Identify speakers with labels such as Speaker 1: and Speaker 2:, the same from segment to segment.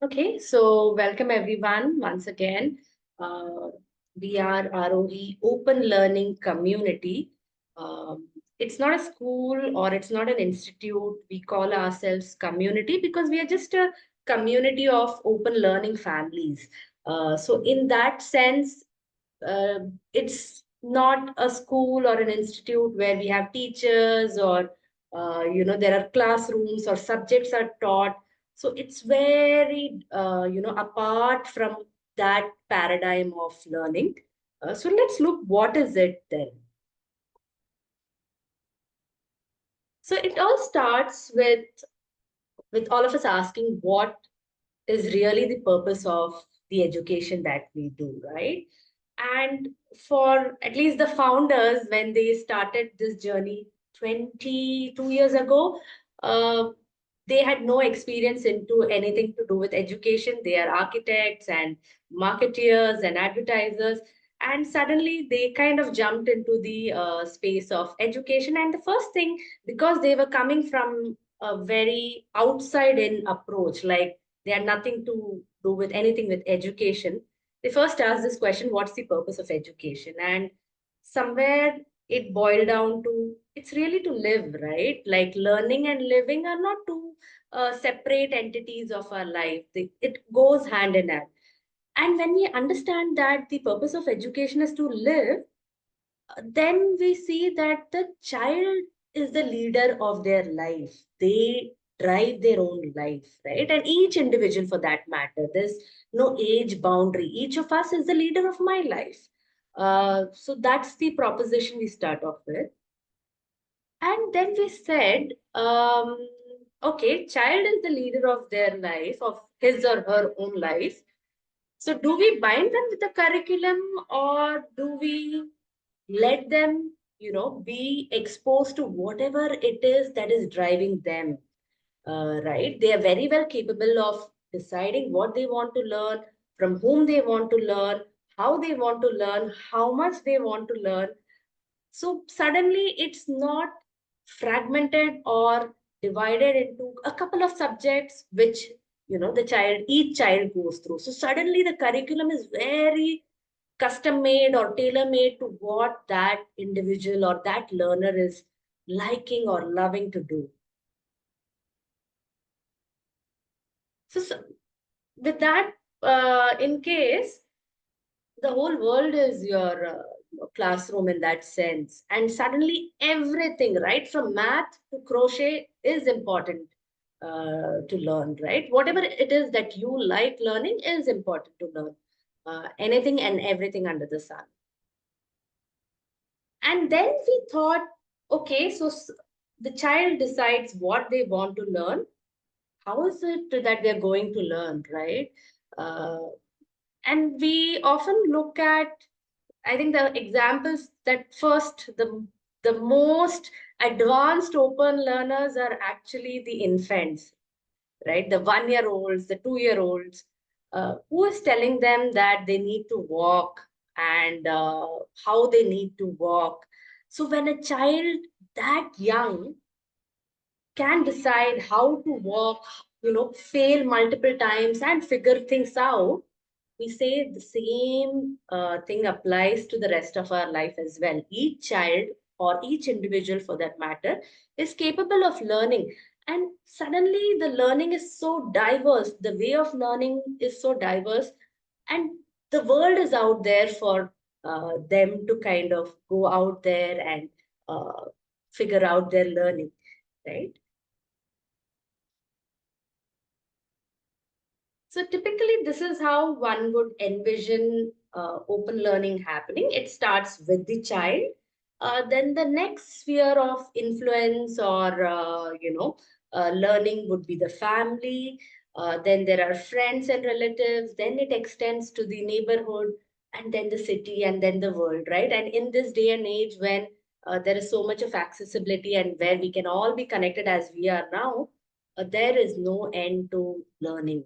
Speaker 1: Okay, so welcome everyone once again. Uh, we are Aarohi Open Learning Community. It's not a school or it's not an institute. We call ourselves community because we are just a community of open learning families. So in that sense, uh, it's not a school or an institute where we have teachers or there are classrooms or subjects are taught. So it's very apart from that paradigm of learning. So let's look what is it then. So it all starts with all of us asking what is really the purpose of the education that we do, right? And for at least the founders, when they started this journey 22 years ago, uh, they had no experience into anything to do with education. They are architects and marketeers and advertisers. And suddenly they kind of jumped into the space of education. And the first thing, because they were coming from a very outside in approach, like they had nothing to do with anything with education, they first asked this question, what's the purpose of education? And somewhere it boiled down to it's really to live, right? Like learning and living are not two separate entities of our life. It goes hand in hand. And when we understand that the purpose of education is to live, then we see that the child is the leader of their life. They drive their own life, right? And each individual for that matter, there's no age boundary. Each of us is the leader of my life. So that's the proposition we start off with. And then we said, okay, child is the leader of their life, of his or her own life. So do we bind them with the curriculum or do we let them, be exposed to whatever it is that is driving them, right? They are very well capable of deciding what they want to learn, from whom they want to learn, how they want to learn, how much they want to learn. So suddenly it's not fragmented or divided into a couple of subjects, which, each child goes through. So suddenly the curriculum is very custom made or tailor made to what that individual or that learner is liking or loving to do. So with that, in case the whole world is your classroom in that sense, and suddenly everything, right from math to crochet, is important to learn, right? Whatever it is that you like learning is important to learn. Anything and everything under the sun. And then we thought, okay, so the child decides what they want to learn. How is it that they're going to learn, right? Uh, and we often look at, I think the examples that first, the most advanced open learners are actually the infants, right? The 1 year olds, the 2 year olds, who is telling them that they need to walk and how they need to walk. So when a child that young can decide how to walk, fail multiple times and figure things out, we say the same thing applies to the rest of our life as well. Each child or each individual for that matter is capable of learning. And suddenly the learning is so diverse. The way of learning is so diverse. And the world is out there for them to kind of go out there and figure out their learning, right? So typically, this is how one would envision open learning happening. It starts with the child. Then the next sphere of influence or learning would be the family. Then there are friends and relatives. Then it extends to the neighborhood, and then the city, and then the world, right? And in this day and age, when there is so much of accessibility and where we can all be connected as we are now, there is no end to learning.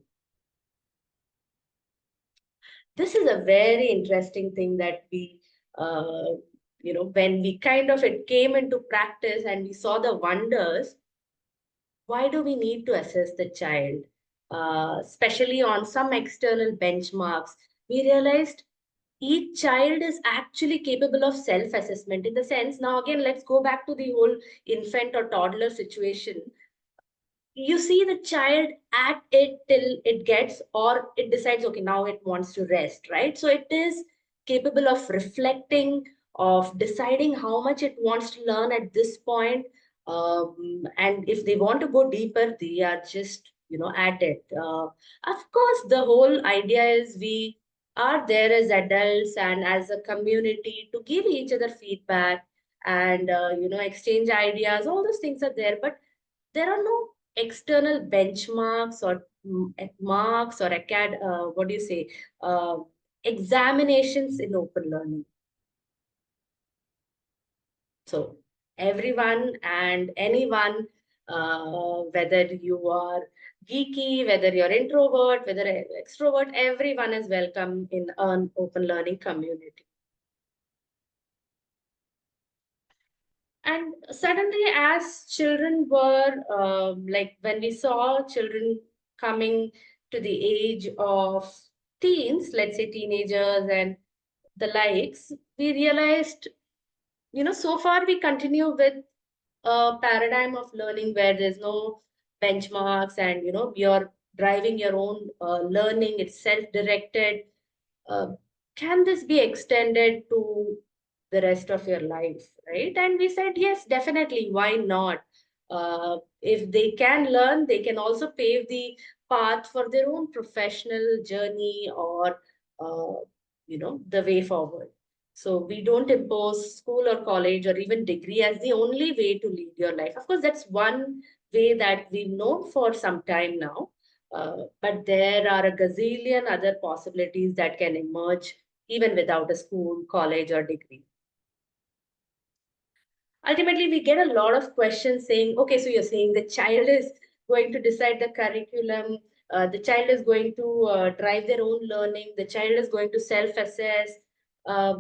Speaker 1: This is a very interesting thing that we when we kind of it came into practice and we saw the wonders. Why do we need to assess the child? especially on some external benchmarks, we realized each child is actually capable of self assessment. In the sense, now again, let's go back to the whole infant or toddler situation. You see the child at it till it gets, or it decides, okay, now it wants to rest, right? So it is capable of reflecting, of deciding how much it wants to learn at this point. And if they want to go deeper, they are just, at it. Of course, the whole idea is we are there as adults and as a community to give each other feedback and, exchange ideas. All those things are there, but there are no external benchmarks or marks or what do you say, uh, examinations in open learning. So everyone and anyone, whether you are geeky, whether you're introvert, whether extrovert, everyone is welcome in an open learning community. And suddenly, as children were, like when we saw children coming to the age of teens, let's say teenagers and the likes, we realized, so far we continue with a paradigm of learning where there's no benchmarks and, you're driving your own learning, it's self directed. uh, can this be extended to the rest of your life, right? And we said, yes, definitely, why not? If they can learn, they can also pave the path for their own professional journey or, uh, the way forward. So we don't impose school or college or even degree as the only way to lead your life. Of course, that's one way that we've known for some time now, but there are a gazillion other possibilities that can emerge even without a school, college, or degree. Ultimately, we get a lot of questions saying, okay, so you're saying the child is going to decide the curriculum, the child is going to drive their own learning, the child is going to self assess. Uh,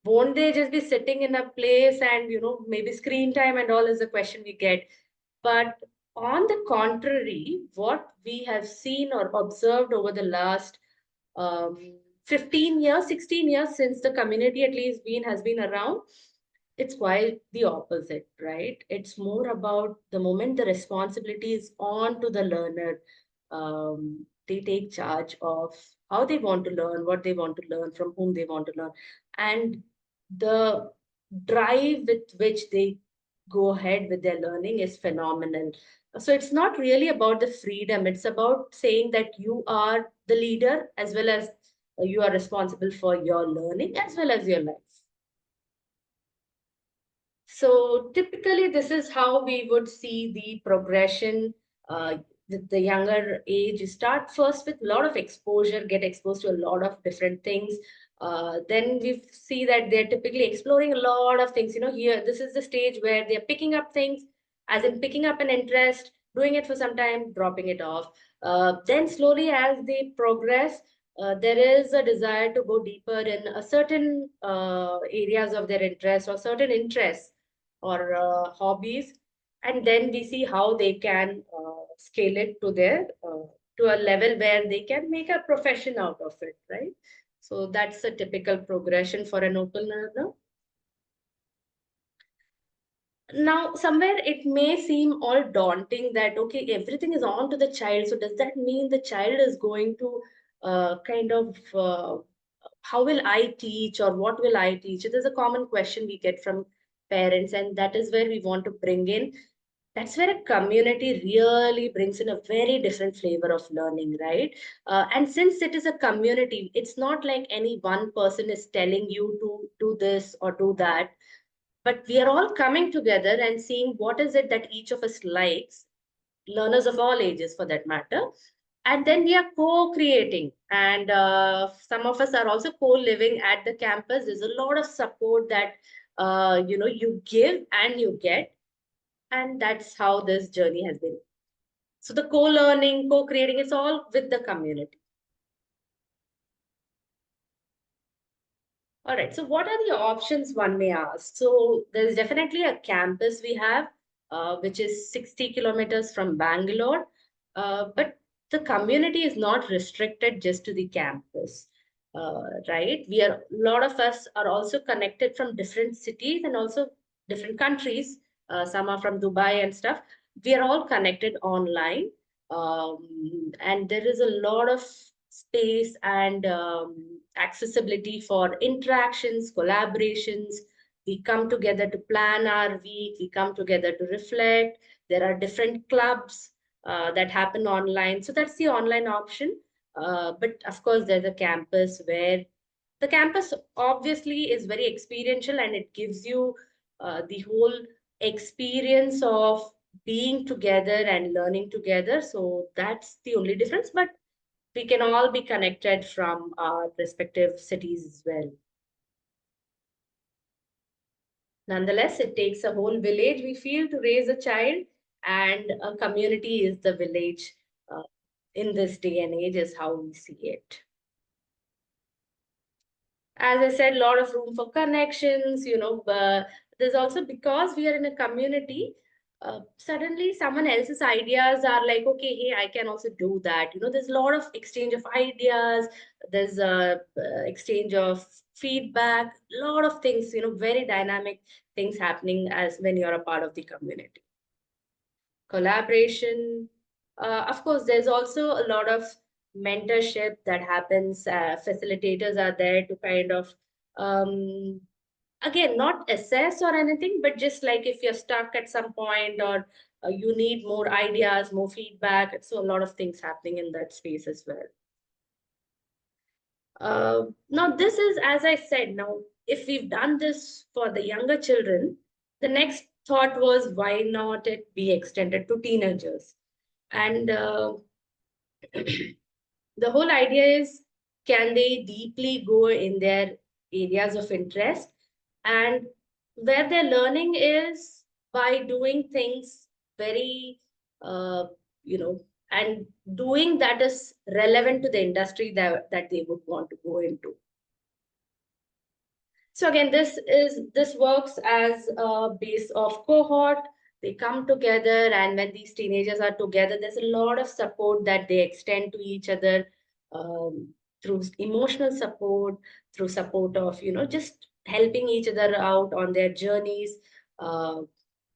Speaker 1: won't they just be sitting in a place and, maybe screen time and all is the question we get. But on the contrary, what we have seen or observed over the last um, 15 years, 16 years since the community at least has been around, it's quite the opposite, right? It's more about the moment the responsibility is on to the learner. They take charge of how they want to learn, what they want to learn, from whom they want to learn, and the drive with which they go ahead with their learning is phenomenal. So it's not really about the freedom, it's about saying that you are the leader as well as you are responsible for your learning as well as your life. So typically, this is how we would see the progression. The younger age, you start first with a lot of exposure, get exposed to a lot of different things. Then we see that they're typically exploring a lot of things. Here, this is the stage where they're picking up things, as in picking up an interest, doing it for some time, dropping it off. Then slowly, as they progress, there is a desire to go deeper in a certain areas of their interest or certain interests or hobbies, and then we see how they can scale it to their to a level where they can make a profession out of it, right? So that's a typical progression for an open learner. Now somewhere it may seem all daunting that, okay, everything is on to the child, so does that mean the child is going to kind of how will I teach or what will I teach? It is a common question we get from parents, and that is where we want to bring in. That's where a community really brings in a very different flavor of learning, right? And since it is a community, it's not like any one person is telling you to do this or do that, but we are all coming together and seeing what is it that each of us likes, learners of all ages for that matter, and then we are co-creating, and some of us are also co-living at the campus. There's a lot of support that you give and you get, and that's how this journey has been. So the co-learning, co-creating, it's all with the community. All right. So what are the options, one may ask? So there's definitely a campus we have, which is 60 kilometers from Bangalore. But the community is not restricted just to the campus, right? A lot of us are also connected from different cities and also different countries. Some are from Dubai and stuff. We are all connected online, and there is a lot of space and accessibility for interactions, collaborations. We come together to plan our week. We come together to reflect. There are different clubs that happen online. So that's the online option. But of course, there's a campus where the campus obviously is very experiential and it gives you the whole experience of being together and learning together. So that's the only difference. But we can all be connected from our respective cities as well. Nonetheless, it takes a whole village, we feel, to raise a child, and a community is the village in this day and age, is how we see it. As I said, a lot of room for connections, there's also, because we are in a community, suddenly someone else's ideas are like, okay, hey, I can also do that. There's a lot of exchange of ideas, there's a exchange of feedback, a lot of things, very dynamic things happening as when you're a part of the community. Collaboration. Of course, there's also a lot of mentorship that happens. Facilitators are there to kind of, again, not assess or anything, but just like if you're stuck at some point or you need more ideas, more feedback. So a lot of things happening in that space as well. Now, this is, as I said, now, if we've done this for the younger children, the next thought was, why not it be extended to teenagers? And the whole idea is, can they deeply go in their areas of interest? And where their learning is by doing things very, uh, you know, and doing that is relevant to the industry that they would want to go into. So again, this works as a base of cohort. They come together, and when these teenagers are together, there's a lot of support that they extend to each other, through emotional support, through support of just helping each other out on their journeys. Uh,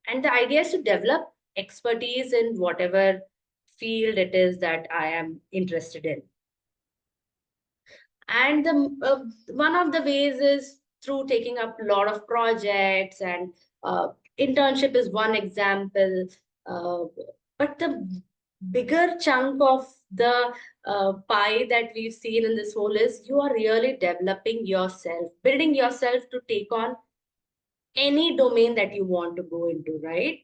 Speaker 1: and the idea is to develop expertise in whatever field it is that I am interested in. And one of the ways is through taking up a lot of projects, and uh, internship is one example. Uh, but the bigger chunk of the pie that we've seen in this whole is, you are really developing yourself, building yourself to take on any domain that you want to go into, right?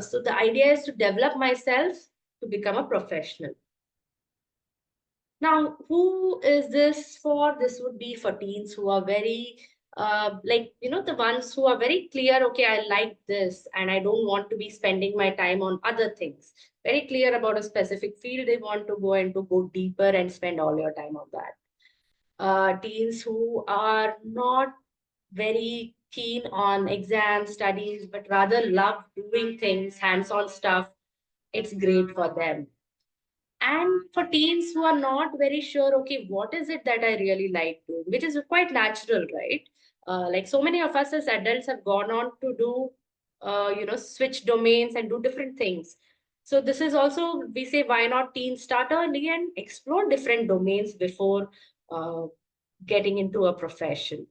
Speaker 1: So the idea is to develop myself to become a professional. Now, who is this for? This would be for teens who are very, the ones who are very clear, okay, I like this and I don't want to be spending my time on other things. Very clear about a specific field they want to go into, go deeper and spend all your time on that. Teens who are not very keen on exam studies, but rather love doing things, hands-on stuff. It's great for them. And for teens who are not very sure, okay, what is it that I really like doing, which is quite natural, right? Like so many of us as adults have gone on to do, switch domains and do different things. So this is also, we say, why not teens start early and explore different domains before uh, getting into a profession.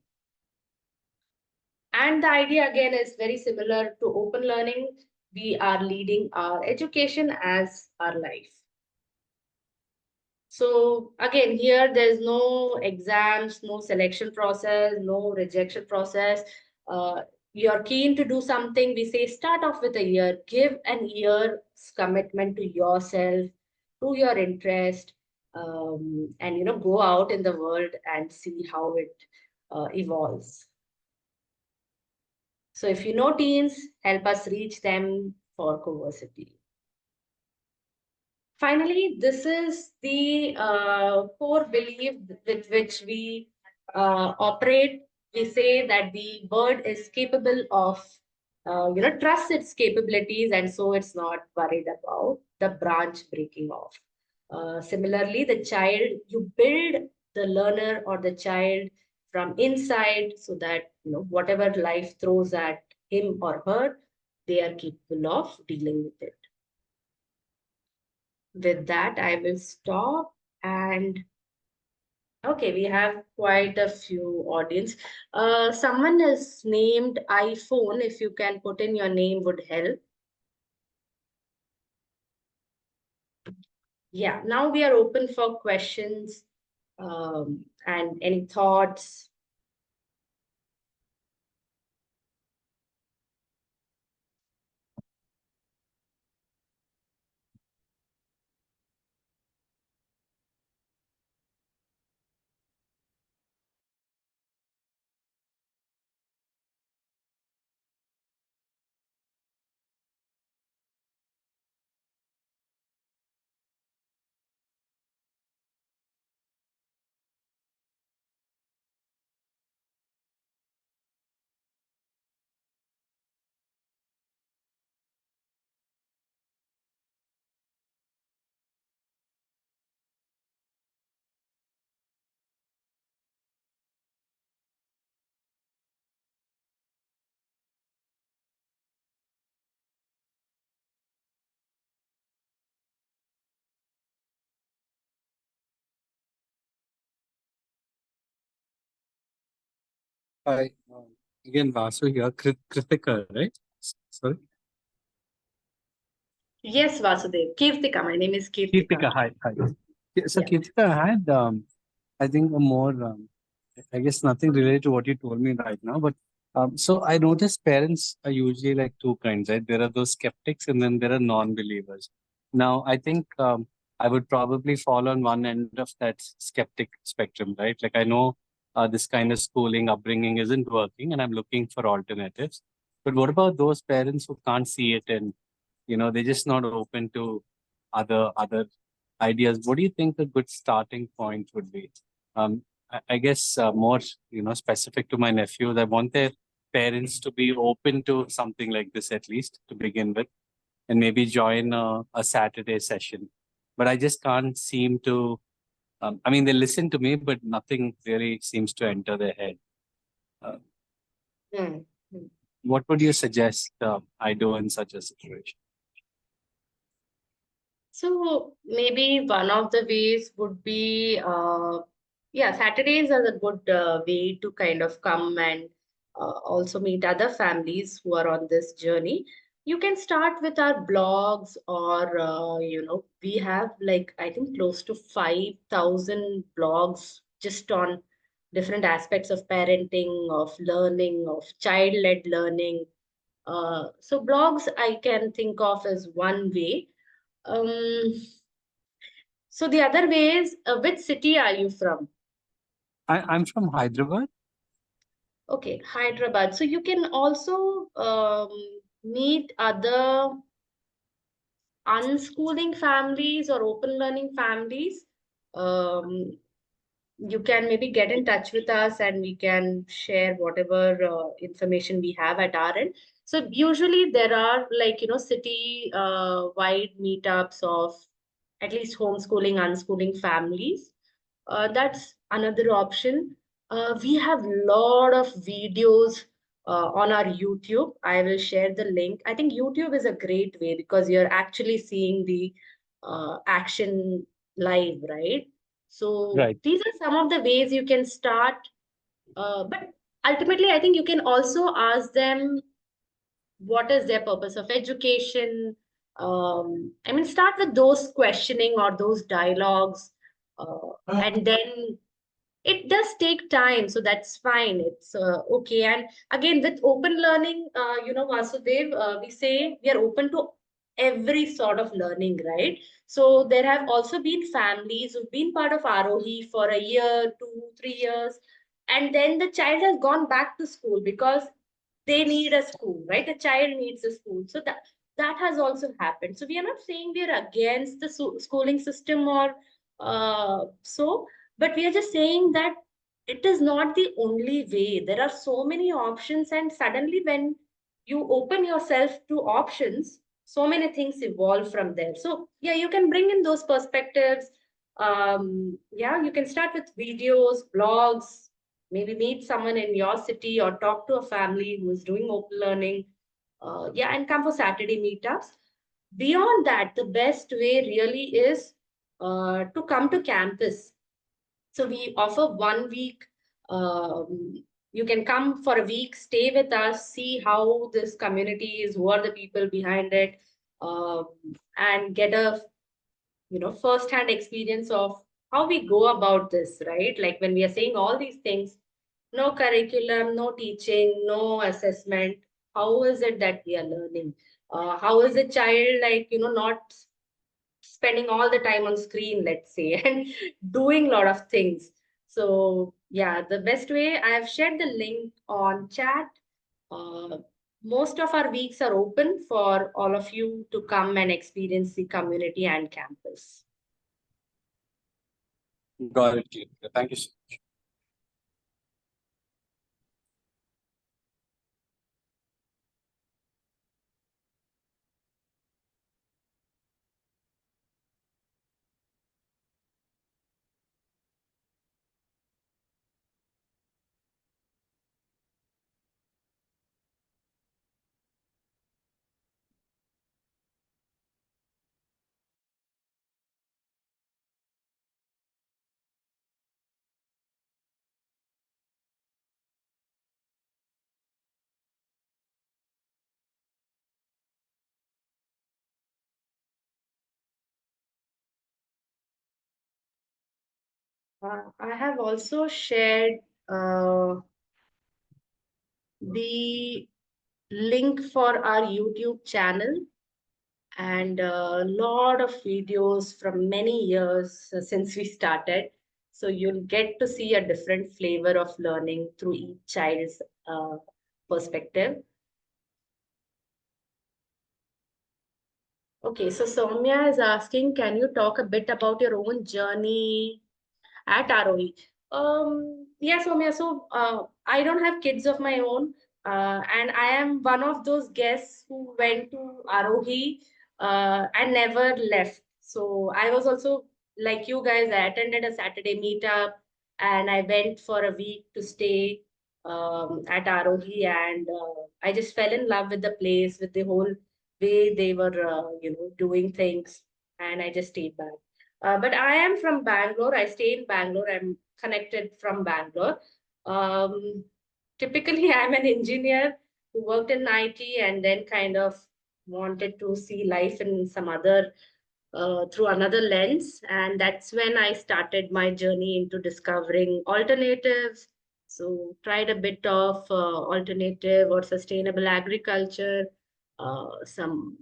Speaker 1: And the idea again is very similar to open learning. We are leading our education as our life. So again, here there's no exams, no selection process, no rejection process. You're keen to do something, we say start off with a year, give an year's commitment to yourself, to your interest, and go out in the world and see how it evolves. So if you know teens, help us reach them for CoVersity. Finally, this is the core belief with which we operate. We say that the bird is capable of, trust its capabilities, and so it's not worried about the branch breaking off. Similarly, the child, you build the learner or the child from inside so that whatever life throws at him or her, they are capable of dealing with it. With that, I will stop. And okay, we have quite a few audience. Someone is named iPhone. If you can put in your name, would help. Yeah, now we are open for questions and any thoughts.
Speaker 2: Hi. Again, Vasu here. Kritika, right? Sorry.
Speaker 1: Yes, Vasudev. Kirtika. My name is Kirtika.
Speaker 2: Kirtika, hi. Hi. So,
Speaker 1: Yeah.
Speaker 2: Kirtika, I had, I think, a more, I guess, nothing related to what you told me right now, but so I noticed parents are usually like two kinds, right? There are those skeptics and then there are non-believers. Now, I think I would probably fall on one end of that skeptic spectrum, right? Like I know this kind of schooling upbringing isn't working and I'm looking for alternatives. But what about those parents who can't see it and they're just not open to other ideas? What do you think a good starting point would be? I guess more specific to my nephews, I want their parents to be open to something like this at least to begin with, and maybe join a Saturday session. But I just can't seem to. I mean, they listen to me, but nothing really seems to enter their head. Uh,
Speaker 1: Hmm. Hmm.
Speaker 2: what would you suggest I do in such a situation?
Speaker 1: So maybe one of the ways would be, yeah, Saturdays are a good way to kind of come and also meet other families who are on this journey. You can start with our blogs, or we have like I think close to 5,000 blogs just on different aspects of parenting, of learning, of child-led learning. So blogs I can think of as one way. um, so the other way is, which city are you from?
Speaker 2: I'm from Hyderabad.
Speaker 1: Okay, Hyderabad. So you can also meet other unschooling families or open learning families. Um, you can maybe get in touch with us and we can share whatever information we have at our end. So usually there are like city wide meetups of at least homeschooling unschooling families. That's another option. We have a lot of videos on our YouTube. I will share the link. I think YouTube is a great way because you're actually seeing the action live, right? So
Speaker 2: Right.
Speaker 1: these are some of the ways you can start. But ultimately, I think you can also ask them what is their purpose of education. I mean, start with those questioning or those dialogues, and then it does take time, so that's fine. It's okay. And again, with open learning, Vasudev, we say we are open to every sort of learning, right? So there have also been families who've been part of Aarohi for a year, 2, 3 years, and then the child has gone back to school because they need a school, right? The child needs a school. So that has also happened. So we are not saying we are against the schooling system or so, but we are just saying that it is not the only way. There are so many options, and suddenly when you open yourself to options, so many things evolve from there. So yeah, you can bring in those perspectives. Yeah, you can start with videos, blogs, maybe meet someone in your city or talk to a family who is doing open learning. Yeah, and come for Saturday meetups. Beyond that, the best way really is to come to campus. So we offer 1 week. You can come for a week, stay with us, see how this community is, who are the people behind it, um, and get a first-hand experience of how we go about this, right? Like when we are saying all these things, no curriculum, no teaching, no assessment. How is it that we are learning? How is a child not spending all the time on screen, let's say, and doing a lot of things. So yeah, the best way, I have shared the link on chat. uh, Most of our weeks are open for all of you to come and experience the community and campus.
Speaker 2: Got it, Keith. Thank you so much.
Speaker 1: I have also shared the link for our YouTube channel and a lot of videos from many years since we started. So you'll get to see a different flavor of learning through each child's perspective. Okay, so Soumya is asking, can you talk a bit about your own journey at Aarohi? Yeah, Soumya. So I don't have kids of my own, and I am one of those guests who went to Aarohi and never left. So I was also like you guys. I attended a Saturday meetup, and I went for a week to stay at Aarohi, and I just fell in love with the place, with the whole way they were, doing things, and I just stayed back. But I am from Bangalore. I stay in Bangalore. I'm connected from Bangalore. Um, Typically, I'm an engineer who worked in IT and then kind of wanted to see life in some other through another lens. And that's when I started my journey into discovering alternatives. So, tried a bit of alternative or sustainable agriculture, some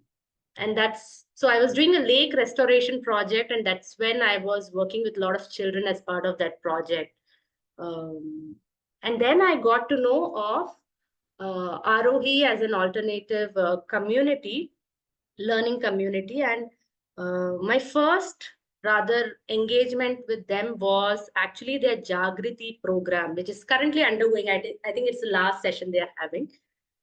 Speaker 1: and that's so I was doing a lake restoration project, and that's when I was working with a lot of children as part of that project. Um, and then I got to know of Arohi as an alternative community, learning community, and my first rather engagement with them was actually their Jagriti program, which is currently undergoing. I think it's the last session they are having.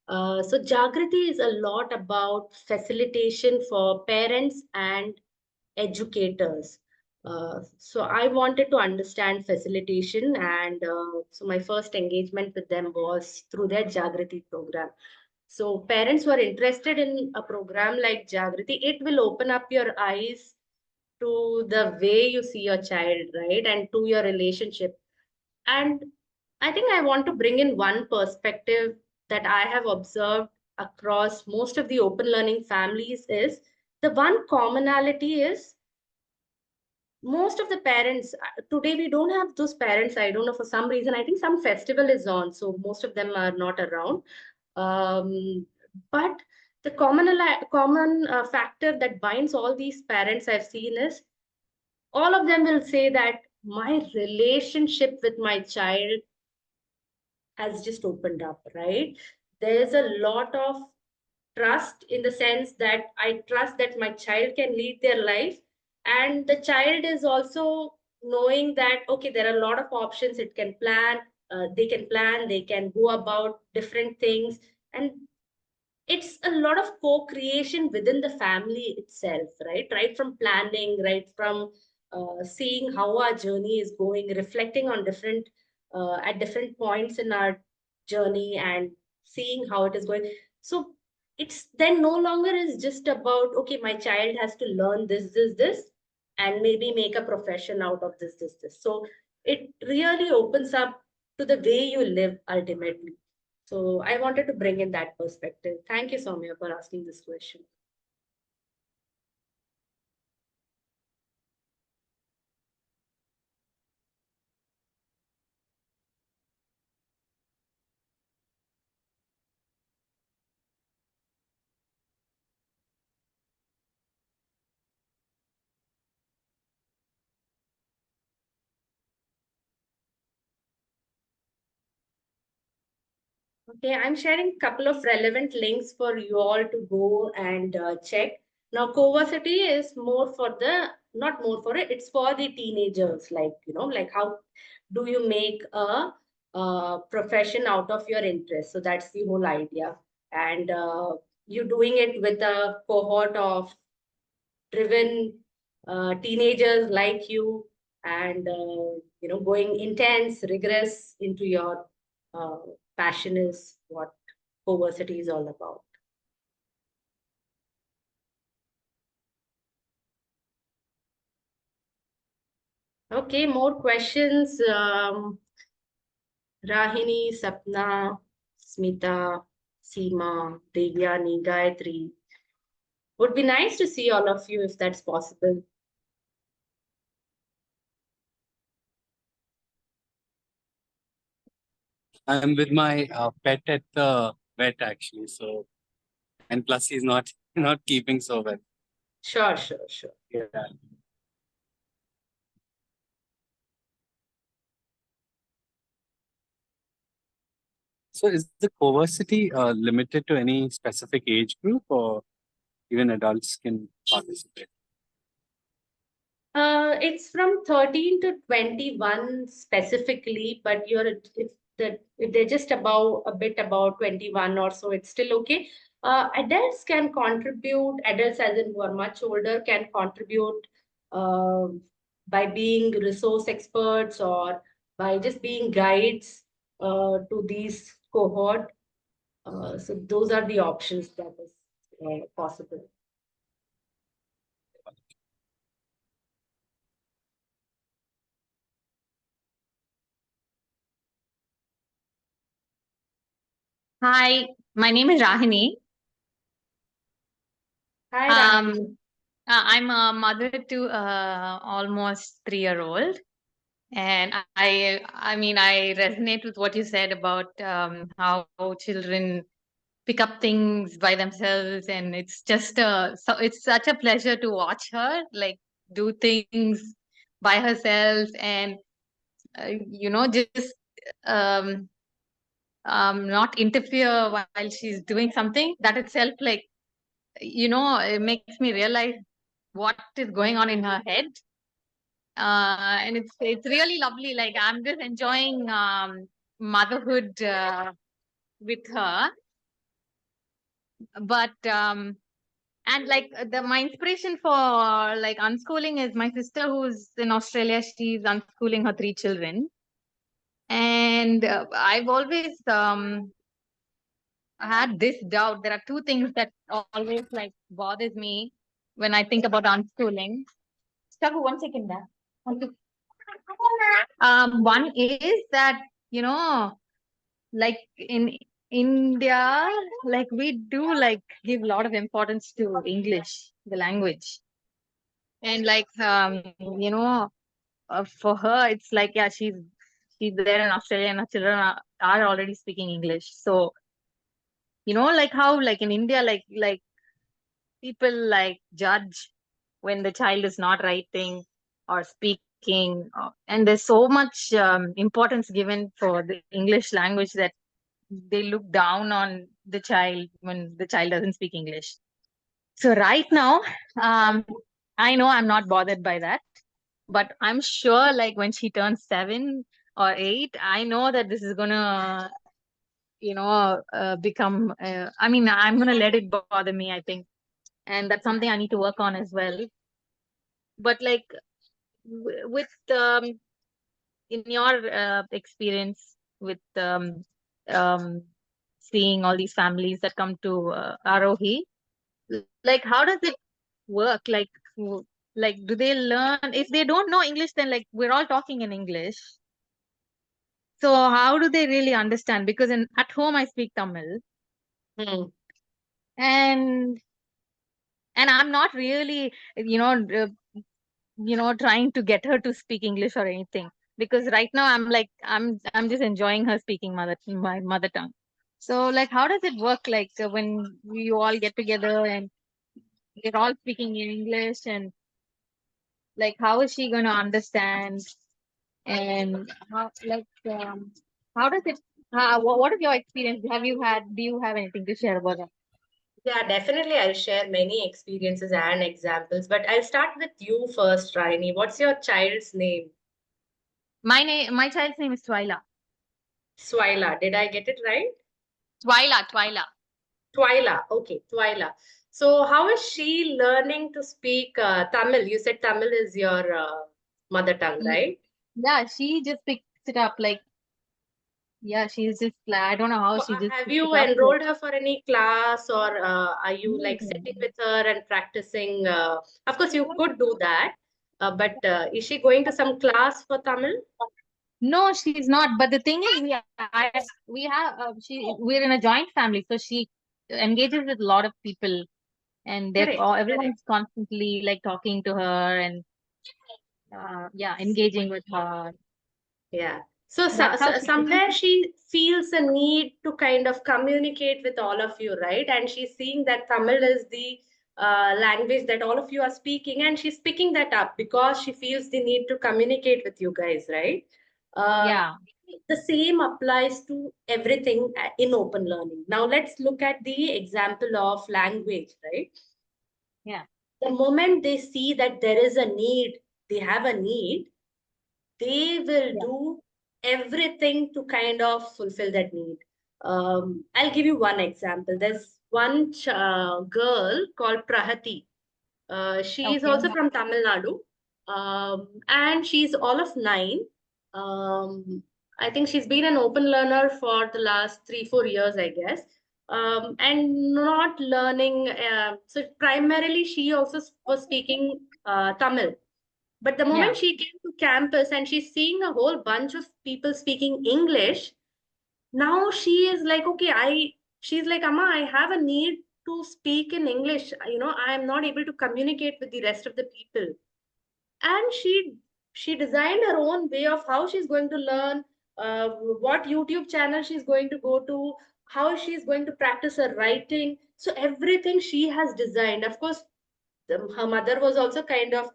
Speaker 1: So Jagriti is a lot about facilitation for parents and educators. So I wanted to understand facilitation, and so my first engagement with them was through their Jagriti program. So parents who are interested in a program like Jagriti, it will open up your eyes to the way you see your child, right, and to your relationship. And I think I want to bring in one perspective that I have observed across most of the open learning families is the one commonality is most of the parents today we don't have those parents. I don't know, for some reason, I think some festival is on, so most of them are not around. But the common factor that binds all these parents I've seen is all of them will say that my relationship with my child has just opened up, right? There's a lot of trust, in the sense that I trust that my child can lead their life. And the child is also knowing that, okay, there are a lot of options. It can plan, they can go about different things. And it's a lot of co-creation within the family itself, right from planning, right from seeing how our journey is going, reflecting on different at different points in our journey, and seeing how it is going. So it's then no longer is just about, okay, my child has to learn this and maybe make a profession out of this. So it really opens up to the way you live ultimately. So I wanted to bring in that perspective. Thank you, Soumya, for asking this question. Okay, I'm sharing a couple of relevant links for you all to go and check. Now, CoVersity is more for the, not more for it, it's for the teenagers. Like how do you make a profession out of your interest? So that's the whole idea. And you're doing it with a cohort of driven teenagers like you, and going intense, rigorous into your uh, passion is what Coversity is all about. Okay, more questions. Rahini, Sapna, Smita, Seema, Devyani, Gayatri, would be nice to see all of you if that's possible.
Speaker 2: I'm with my pet at the vet actually. So, and plus he's not not keeping so well.
Speaker 1: Sure.
Speaker 2: Yeah. So is the Coversity limited to any specific age group, or even adults can participate?
Speaker 1: It's from 13 to 21 specifically, but if they're just about a bit about 21 or so, it's still okay. Adults can contribute, adults as in who are much older can contribute uh, by being resource experts or by just being guides to these cohort. So those are the options that is possible.
Speaker 3: Hi, my name is Rahini.
Speaker 1: Hi, Rahini.
Speaker 3: I'm a mother to almost 3-year-old, and I mean, I resonate with what you said about how children pick up things by themselves, and it's just so it's such a pleasure to watch her like do things by herself, and just um, not interfere while she's doing something. That itself, like it makes me realize what is going on in her head. And it's really lovely. Like I'm just enjoying motherhood with her. But and like my inspiration for like unschooling is my sister who's in Australia. She's unschooling her 3 children, and I've always had this doubt. There are two things that always like bothers me when I think about unschooling. Chagu, 1 second. One is that, you know, like in India, like we do like give a lot of importance to English, the language. And like, for her, it's like, yeah, she's there in Australia and her children are already speaking English. So, like how like in India, like people like judge when the child is not writing or speaking, and there's so much importance given for the English language that they look down on the child when the child doesn't speak English. So right now, um, I know I'm not bothered by that, but I'm sure like when she turns 7 or 8, I know that this is gonna become. I mean, I'm gonna let it bother me, I think, and that's something I need to work on as well. But like with in your experience with seeing all these families that come to Aarohi, like how does it work? Like, like do they learn? If they don't know English, then like we're all talking in English. So how do they really understand? Because at home I speak Tamil,
Speaker 1: Hmm.
Speaker 3: and I'm not really, trying to get her to speak English or anything. Because right now I'm like I'm just enjoying her speaking my mother tongue. So like how does it work? Like when you all get together and you're all speaking in English, and like how is she going to understand? And how does it? What is your experience? Do you have anything to share about that?
Speaker 1: Yeah, definitely. I'll share many experiences and examples, but I'll start with you first, Raini. What's your child's name?
Speaker 3: My child's name is Twyla.
Speaker 1: Swaila. Did I get it right?
Speaker 3: Twyla.
Speaker 1: Twyla. Okay, Twyla. So, how is she learning to speak Tamil? You said Tamil is your mother tongue,
Speaker 3: Ye-
Speaker 1: right?
Speaker 3: Yeah, she just picks it up. Like, yeah, she's just like, I don't know how
Speaker 1: So,
Speaker 3: she just
Speaker 1: have
Speaker 3: picks it
Speaker 1: you
Speaker 3: up. Like,
Speaker 1: enrolled her for any class, or are you like
Speaker 3: no.
Speaker 1: sitting with her and practicing? Of course, you could do that, but is she going to some class for Tamil?
Speaker 3: No, she's not. But the thing is, we have we're in a joint family, so she engages with a lot of people, and
Speaker 1: Correct,
Speaker 3: therefore
Speaker 1: correct.
Speaker 3: everyone's constantly like talking to her and yeah, engaging with her.
Speaker 1: Yeah. So,
Speaker 3: That's how she picks.
Speaker 1: somewhere she feels a need to kind of communicate with all of you, right? And she's seeing that Tamil is the language that all of you are speaking, and she's picking that up because she feels the need to communicate with you guys, right? Uh,
Speaker 3: Yeah,
Speaker 1: the same applies to everything in open learning. Now, let's look at the example of language, right?
Speaker 3: yeah,
Speaker 1: The moment they see that there is a need, they have a need, they will
Speaker 3: yeah.
Speaker 1: do everything to kind of fulfill that need. I'll give you one example. There's one girl called Prahati. She is
Speaker 3: Okay.
Speaker 1: also from Tamil Nadu, and she's all of 9. I think she's been an open learner for the last 3, 4 years, I guess, and not learning. So primarily, she also was speaking Tamil, but the
Speaker 3: Yeah,
Speaker 1: moment she came to campus and she's seeing a whole bunch of people speaking English, now she is like, okay, she's like, Amma, I have a need to speak in English. I am not able to communicate with the rest of the people. And she designed her own way of how she's going to learn, what YouTube channel she's going to go to, how she's going to practice her writing. So everything she has designed. Of course, her mother was also kind of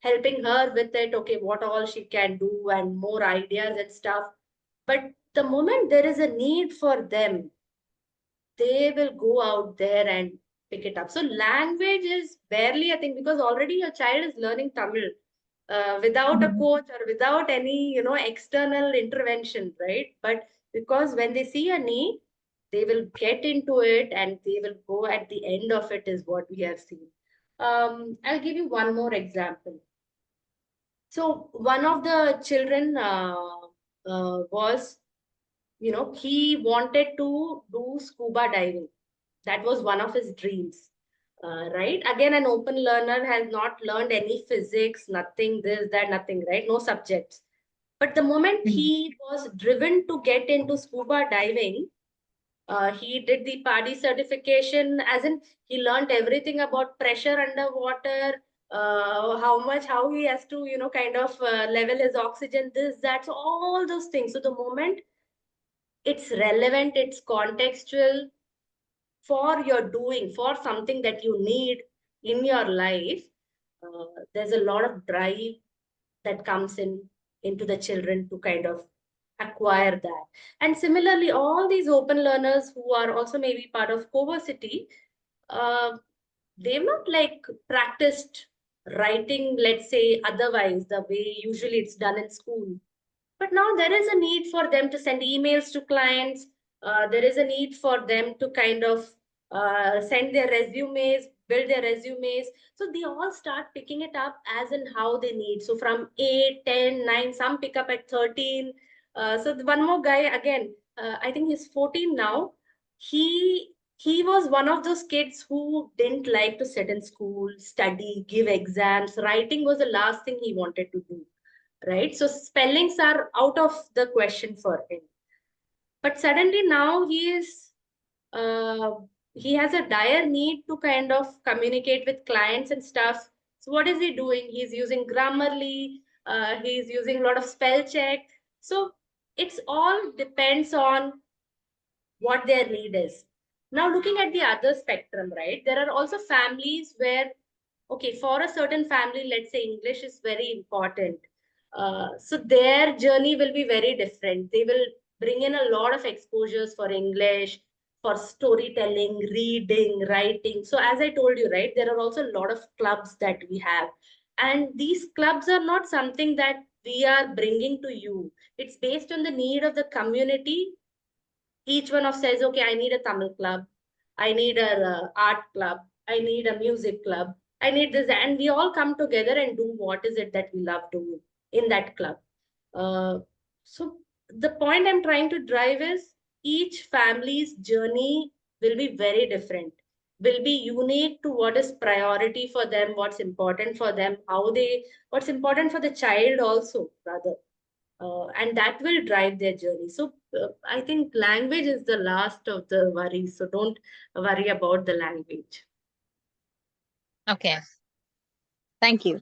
Speaker 1: helping her with it, okay, what all she can do and more ideas and stuff. But the moment there is a need for them, they will go out there and pick it up. So language is barely a thing, because already your child is learning Tamil without a
Speaker 3: mhm.
Speaker 1: coach or without any external intervention, right? But because when they see a need, they will get into it and they will go at the end of it, is what we have seen. I'll give you one more example. So one of the children was, he wanted to do scuba diving. That was one of his dreams. Right? Again, an open learner has not learned any physics, nothing, this, that, nothing, right? No subjects. But the moment
Speaker 3: Mhm.
Speaker 1: he was driven to get into scuba diving, he did the PADI certification, as in he learned everything about pressure underwater, how he has to, kind of level his oxygen, this, that's all those things. So the moment it's relevant, it's contextual for your doing, for something that you need in your life, there's a lot of drive that comes into the children to kind of acquire that. And similarly, all these open learners who are also maybe part of CoVersity, uh, they've not like practiced writing, let's say, otherwise the way usually it's done in school. But now there is a need for them to send emails to clients. There is a need for them to kind of send their resumes, build their resumes. So they all start picking it up as in how they need. So from 8, 10, 9, some pick up at 13. One more guy, again, I think he's 14 now. He was one of those kids who didn't like to sit in school, study, give exams. Writing was the last thing he wanted to do, right? So spellings are out of the question for him. But suddenly now uh, he has a dire need to kind of communicate with clients and stuff. So what is he doing? He's using Grammarly. He's using a lot of spell check. So it's all depends on what their need is. Now, looking at the other spectrum, right? There are also families where, okay, for a certain family, let's say English is very important. So their journey will be very different. They will bring in a lot of exposures for English, for storytelling, reading, writing. So, as I told you, right, there are also a lot of clubs that we have. And these clubs are not something that we are bringing to you. It's based on the need of the community. Each one of says, okay, I need a Tamil club, I need a art club, I need a music club, I need this, and we all come together and do what is it that we love doing in that club. So the point I'm trying to drive is each family's journey will be very different, will be unique to what is priority for them, what's important for them, how they, what's important for the child also, rather. And that will drive their journey. So I think language is the last of the worries. So don't worry about the language.
Speaker 4: Okay. Thank you.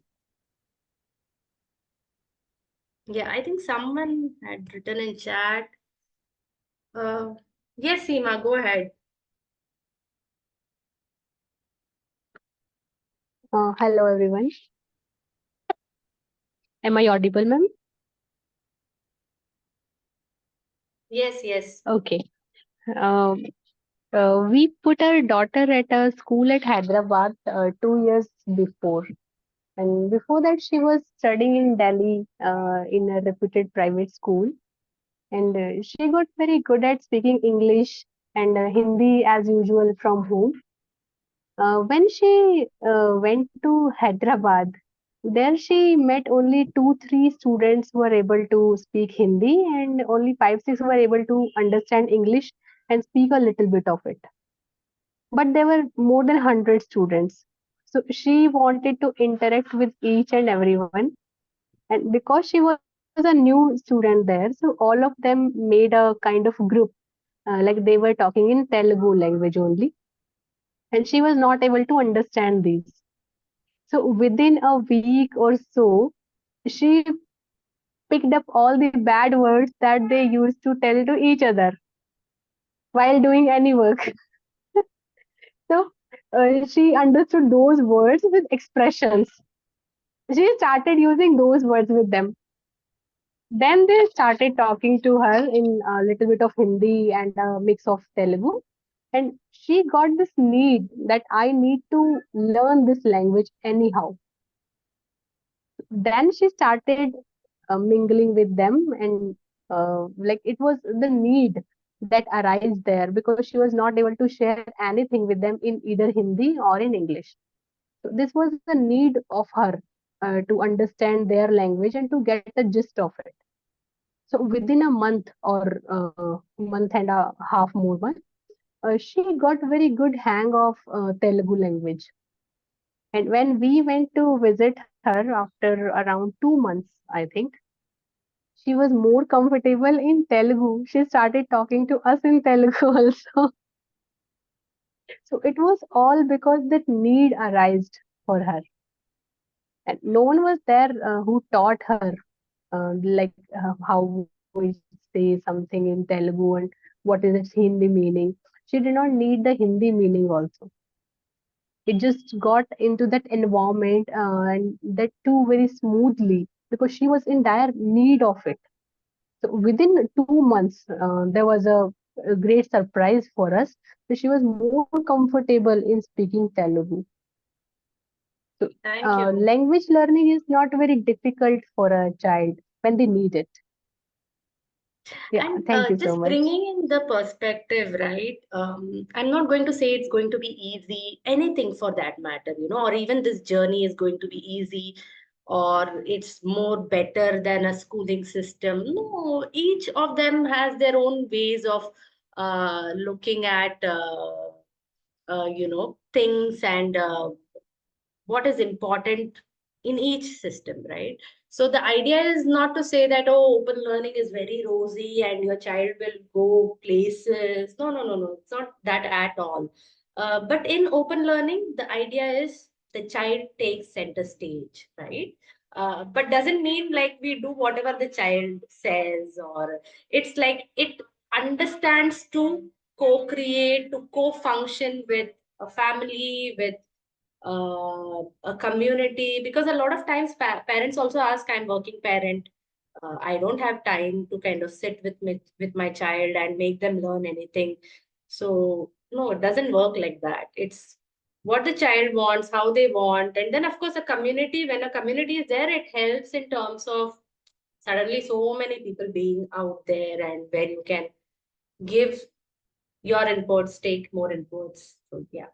Speaker 1: Yeah, I think someone had written in chat. Yes, Seema, go ahead.
Speaker 5: Hello, everyone. Am I audible, ma'am?
Speaker 1: Yes, yes.
Speaker 5: Okay. Um, we put our daughter at a school at Hyderabad 2 years before. And before that, she was studying in Delhi in a reputed private school. And she got very good at speaking English and Hindi as usual from home. When she went to Hyderabad, there she met only two, three students who were able to speak Hindi, and only five, six were able to understand English and speak a little bit of it. But there were more than 100 students. So she wanted to interact with each and everyone. And because she was a new student there, so all of them made a kind of group, like they were talking in Telugu language only. And she was not able to understand these. So within a week or so, she picked up all the bad words that they used to tell to each other while doing any work. So she understood those words with expressions. She started using those words with them. Then they started talking to her in a little bit of Hindi and a mix of Telugu. And she got this need that I need to learn this language anyhow. Then she started mingling with them, and like it was the need that arised there because she was not able to share anything with them in either Hindi or in English. So this was the need of her to understand their language and to get the gist of it. So within a month or month and a half more month, she got very good hang of Telugu language. And when we went to visit her after around 2 months, I think, she was more comfortable in Telugu. She started talking to us in Telugu also. So it was all because that need arose for her. And no one was there who taught her how we say something in Telugu and what is its Hindi meaning. She did not need the Hindi meaning also. It just got into that environment and that too very smoothly because she was in dire need of it. So within 2 months, there was a great surprise for us that she was more comfortable in speaking Telugu. So
Speaker 1: Thank you.
Speaker 5: language learning is not very difficult for a child when they need it. Yeah,
Speaker 1: And
Speaker 5: thank you so
Speaker 1: just
Speaker 5: much.
Speaker 1: bringing in the perspective, right? I'm not going to say it's going to be easy, anything for that matter, or even this journey is going to be easy or it's more better than a schooling system. No, each of them has their own ways of looking at, things and what is important in each system, right? So the idea is not to say that, oh, open learning is very rosy and your child will go places. No, no, no, no. It's not that at all. But in open learning, the idea is the child takes center stage, right? But doesn't mean like we do whatever the child says, or it's like it understands to co-create, to co-function with a family, with a community, because a lot of times parents also ask, I'm working parent, I don't have time to kind of sit with my child and make them learn anything. So no, it doesn't work like that. It's what the child wants, how they want, and then of course a community, when a community is there, it helps in terms of suddenly so many people being out there and where you can give your inputs, take more inputs. So yeah.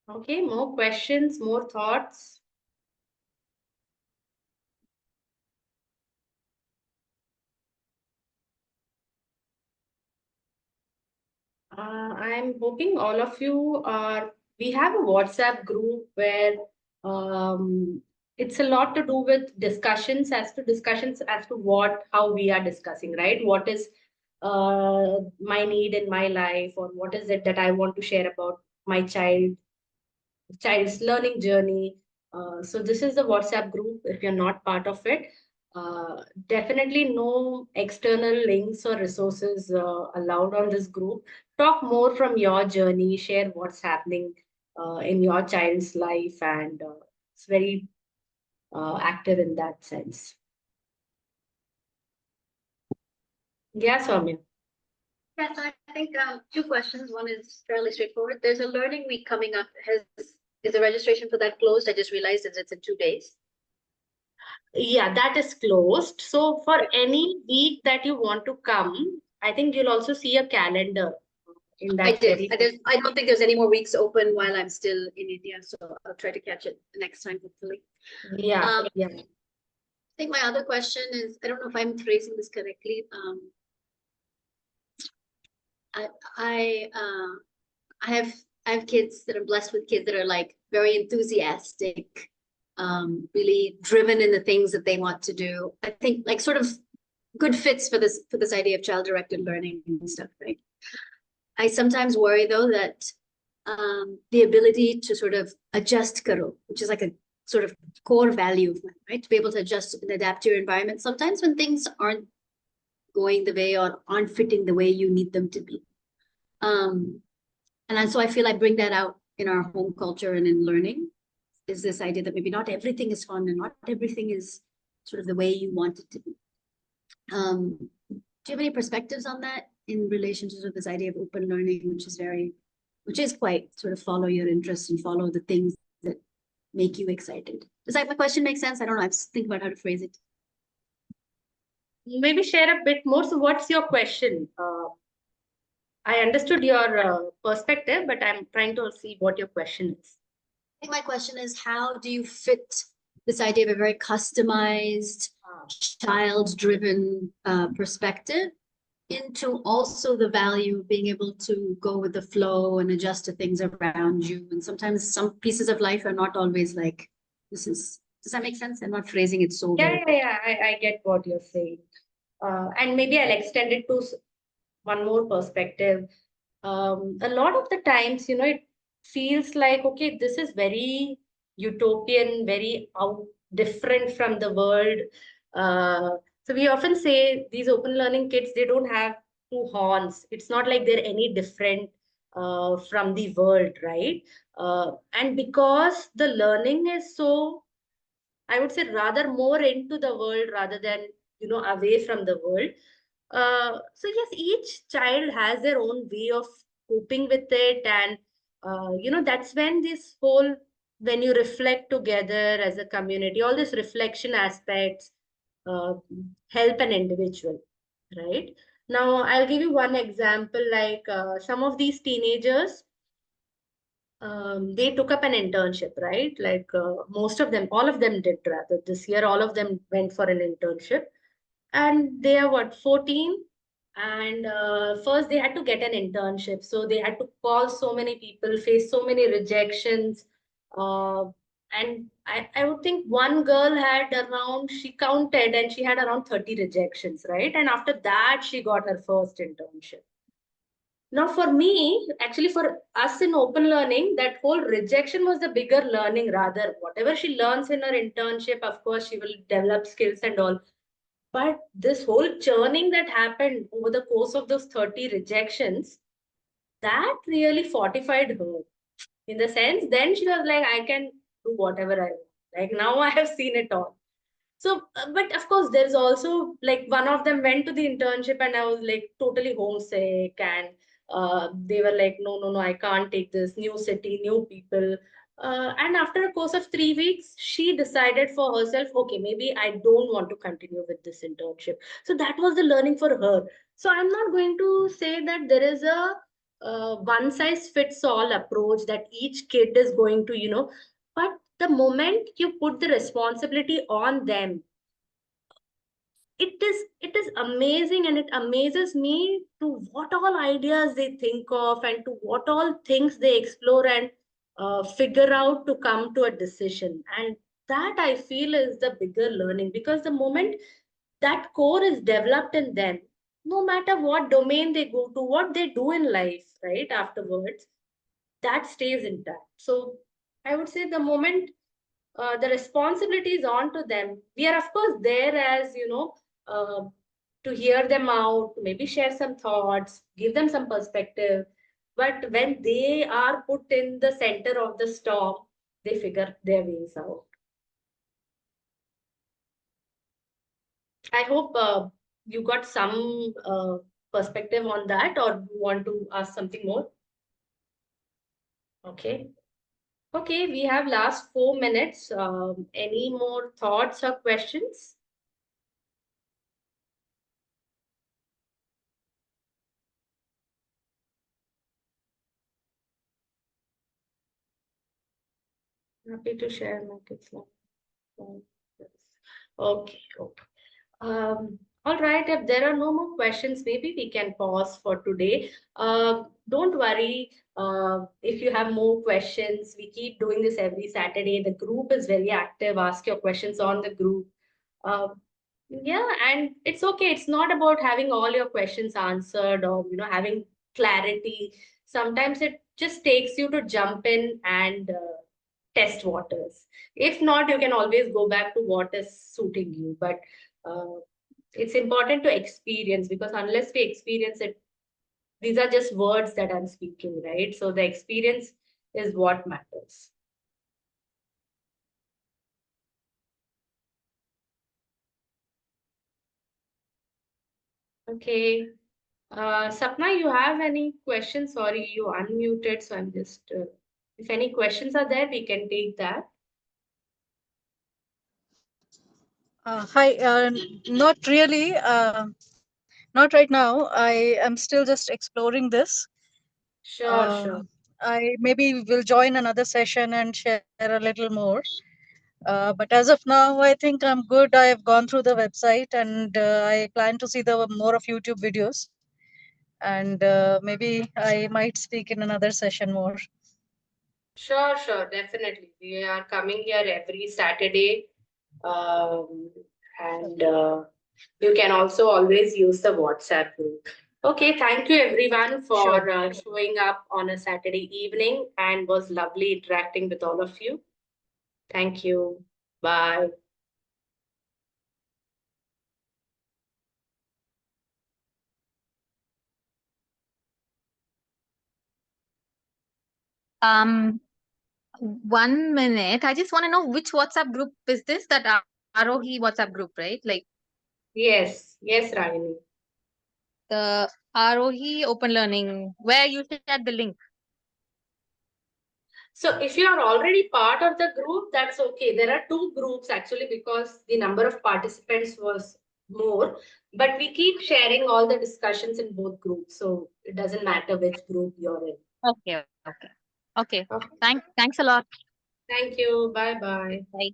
Speaker 1: Okay, more questions, more thoughts. I'm hoping all of you are. We have a WhatsApp group where it's a lot to do with discussions as to how we are discussing, right? What is my need in my life, or what is it that I want to share about my child's learning journey. So this is the WhatsApp group. If you're not part of it, definitely no external links or resources allowed on this group. Talk more from your journey, share what's happening in your child's life, and it's very active in that sense. Yeah, Soumya.
Speaker 6: Yes, I think two questions. One is fairly straightforward. There's a learning week coming up. Is the registration for that closed? I just realized that it's in 2 days.
Speaker 1: Yeah, that is closed. So for any week that you want to come, I think you'll also see a calendar in
Speaker 6: I
Speaker 1: that
Speaker 6: did.
Speaker 1: very.
Speaker 6: I don't think there's any more weeks open while I'm still in India, so I'll try to catch it next time, hopefully.
Speaker 1: Yeah, yeah.
Speaker 6: I think my other question is, I don't know if I'm phrasing this correctly. I have kids that are blessed with kids that are like very enthusiastic, really driven in the things that they want to do. I think like sort of good fits for this idea of child-directed learning and stuff, right? I sometimes worry though that the ability to sort of adjust karo, which is like a sort of core value of mine, right? To be able to adjust and adapt to your environment. Sometimes when things aren't going the way or aren't fitting the way you need them to be. And so I feel I bring that out in our home culture and in learning, is this idea that maybe not everything is fun and not everything is sort of the way you want it to be. Do you have any perspectives on that in relation to sort of this idea of open learning, which is quite sort of follow your interests and follow the things that make you excited? Does my question make sense? I don't know. I have to think about how to phrase it.
Speaker 1: Maybe share a bit more. So what's your question? I understood your perspective, but I'm trying to see what your question is.
Speaker 6: I think my question is, how do you fit this idea of a very customized, child-driven perspective into also the value of being able to go with the flow and adjust to things around you? And sometimes some pieces of life are not always like, does that make sense? I'm not phrasing it so
Speaker 1: Yeah,
Speaker 6: very.
Speaker 1: yeah, yeah. I get what you're saying. And maybe I'll extend it to one more perspective. A lot of the times, it feels like, okay, this is very utopian, very out different from the world. So we often say these open learning kids, they don't have to horns. It's not like they're any different from the world, right? And because the learning is so, I would say, rather more into the world rather than, away from the world. So yes, each child has their own way of coping with it, and that's when this whole, when you reflect together as a community, all these reflection aspects uh, help an individual, right? Now, I'll give you one example. Like some of these teenagers, they took up an internship, right? Like most of them, all of them did rather this year. All of them went for an internship, and they are what, 14, and first they had to get an internship, so they had to call so many people, face so many rejections, uh, and I would think one girl had around, she counted and she had around 30 rejections, right? And after that she got her first internship. Now, for me, actually, for us in open learning, that whole rejection was the bigger learning. Rather, whatever she learns in her internship, of course, she will develop skills and all. But this whole churning that happened over the course of those 30 rejections, that really fortified her. In the sense, then she was like, I can do whatever I want. Like now I have seen it all. So, but of course, there's also like one of them went to the internship and I was like totally homesick, and they were like, no, no, no, I can't take this new city, new people. And after a course of 3 weeks, she decided for herself, okay, maybe I don't want to continue with this internship. So that was the learning for her. So I'm not going to say that there is a one size fits all approach that each kid is going to, but the moment you put the responsibility on them, it is amazing, and it amazes me to what all ideas they think of and to what all things they explore and figure out to come to a decision. And that I feel is the bigger learning, because the moment that core is developed in them, no matter what domain they go to, what they do in life, right, afterwards, that stays intact. So I would say the moment the responsibility is on to them, we are of course there as, uh, to hear them out, maybe share some thoughts, give them some perspective. But when they are put in the center of the storm, they figure their ways out. I hope you got some perspective on that, or you want to ask something more? Okay. Okay, we have last 4 minutes. Any more thoughts or questions? Happy to share my kids' life. Okay, okay. All right, if there are no more questions, maybe we can pause for today. Don't worry if you have more questions. We keep doing this every Saturday. The group is very active. Ask your questions on the group. Yeah, and it's okay. It's not about having all your questions answered or having clarity. Sometimes it just takes you to jump in and test waters. If not, you can always go back to what is suiting you. But uh, it's important to experience, because unless we experience it, these are just words that I'm speaking, right? So the experience is what matters. Okay. Sapna, you have any questions? Sorry, you unmuted, so I'm just, if any questions are there, we can take that.
Speaker 7: Hi, not really. Not right now. I am still just exploring this.
Speaker 1: Sure, sure.
Speaker 7: I maybe will join another session and share a little more. But as of now, I think I'm good. I have gone through the website and I plan to see the more of YouTube videos. And maybe I might speak in another session more.
Speaker 1: Sure, sure, definitely. We are coming here every Saturday. Um, and you can also always use the WhatsApp group. Okay, thank you everyone
Speaker 7: Sure.
Speaker 1: for showing up on a Saturday evening, and was lovely interacting with all of you. Thank you. Bye.
Speaker 3: 1 minute. I just want to know which WhatsApp group is this? That Aarohi WhatsApp group, right? Like
Speaker 1: Yes, yes, Ragini.
Speaker 3: the Aarohi Open Learning, where you shared the link.
Speaker 1: So if you are already part of the group, that's okay. There are two groups actually because the number of participants was more, but we keep sharing all the discussions in both groups. So it doesn't matter which group you're in.
Speaker 3: Okay.
Speaker 1: Okay.
Speaker 3: Thanks a lot.
Speaker 1: Thank you. Bye bye.
Speaker 3: Bye.